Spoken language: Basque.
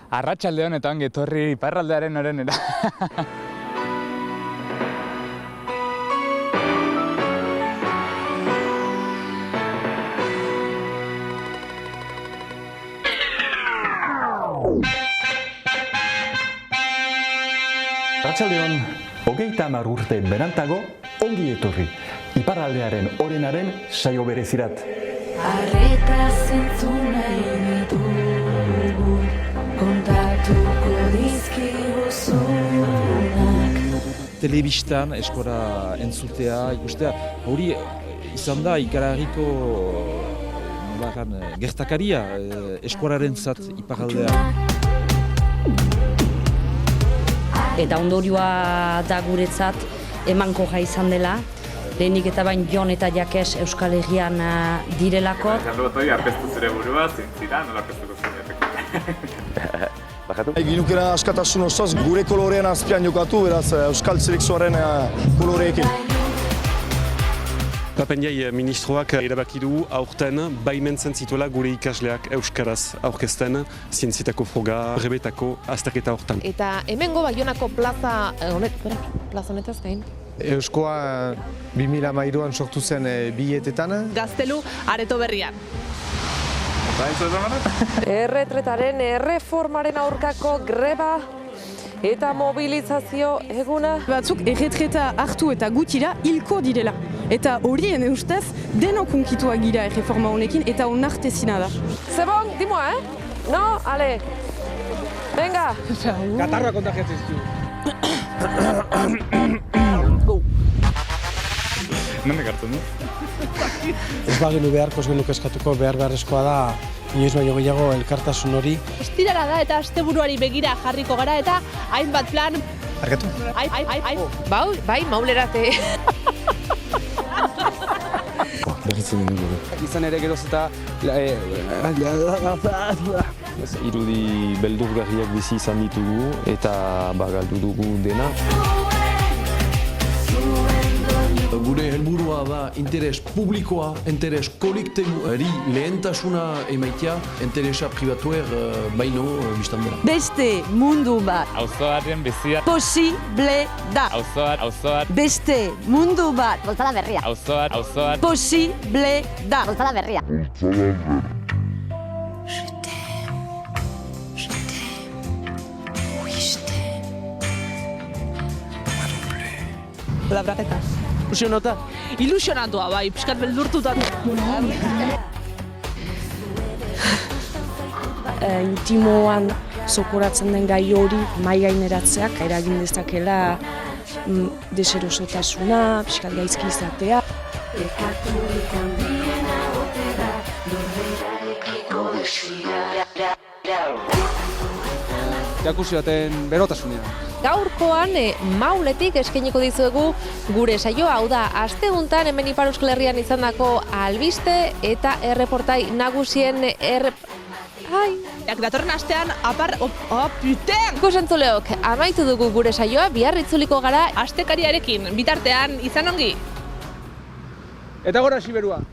Arratsalde honetan getorri iparraldearen orenera. Arratsaldeon, 30 urte berantago, ongi etorri. Iparraldearen orenaren saio berezirat. Arreta zentzun nahi ditugu, kontatuko dizkiguzunak. Telebistan eskora entzutea, ikustea, hori izan da ikaragarriko gertakaria eskoraren zat iparraldean. Eta ondorioa da guretzat emankorra izan dela. Lehenik eta bain Jon eta Jakes Euskal Herrian direlako. Jandu gotoi, arpestu zure burua, zintzira, nola arpestuko zunetek. Ginukera askatasun osoz gure kolorean azpian jokatu, beraz Euskal Selekzioaren koloreekin. Papendiai ministroak erabaki du aurten baimentzen zituela gure ikasleak euskaraz aurkezten zientzietako froga, brebetako azterketa hortan. Eta hemengo Baionako plaza honetaz gain. Euskoa 2013an sortu zen biletetan. Gaztelu areto berrian. Erretretaren erreformaren aurkako greba eta mobilizazio eguna. Batzuk erretreta hartu eta gutira hilko direla. Eta horien ustez denok hunkituak gira erreforma honekin eta onartezina da. C'est bon, dis-moi, hein? No, allez. Venga. Katarra kontagiatzen ziztu. Nondik hartzen du? Ez bagenu beharko, ez genuke eskatuko beharrezkoa da inoiz baino gehiago elkartasun hori. Ostirala da eta asteburuari begira jarriko gara eta hainbat plan. Arkatu? Bai, maulerate. Berritzen dugu. Izan ere geroz eta irudi beldurgarriak bizi izan ditugu eta galdu dugu dena. Gure helburua da interes publikoa, interes kolektiboari lehentasuna emaitea, interesa pribatuer baino biztan dela. Beste mundu bat Auzoaren bizia. posible da. Auzoar. Beste mundu bat Boltada berria. Auzoar. posible da. Boltada berria. Labraketa. Ilusionantua, bai, pixkat beldurtuta. Intimoan zokoratzen den gai hori mahai gaineratzeak eragin dezakela deserosotasuna, pixkat gaizki izatea. Jakusi baten berotasunean. Gaurkoan mauletik eskainiko dizuegu gure saioa, hau da, asteguntan hemen Ipar Euskal Herrian izandako albiste eta erreportai nagusien datorren astean Ikusentzuleok, amaitu dugu gure saioa, bihar itzuliko gara astekariarekin, bitartean izan ongi. Eta gora Siberua.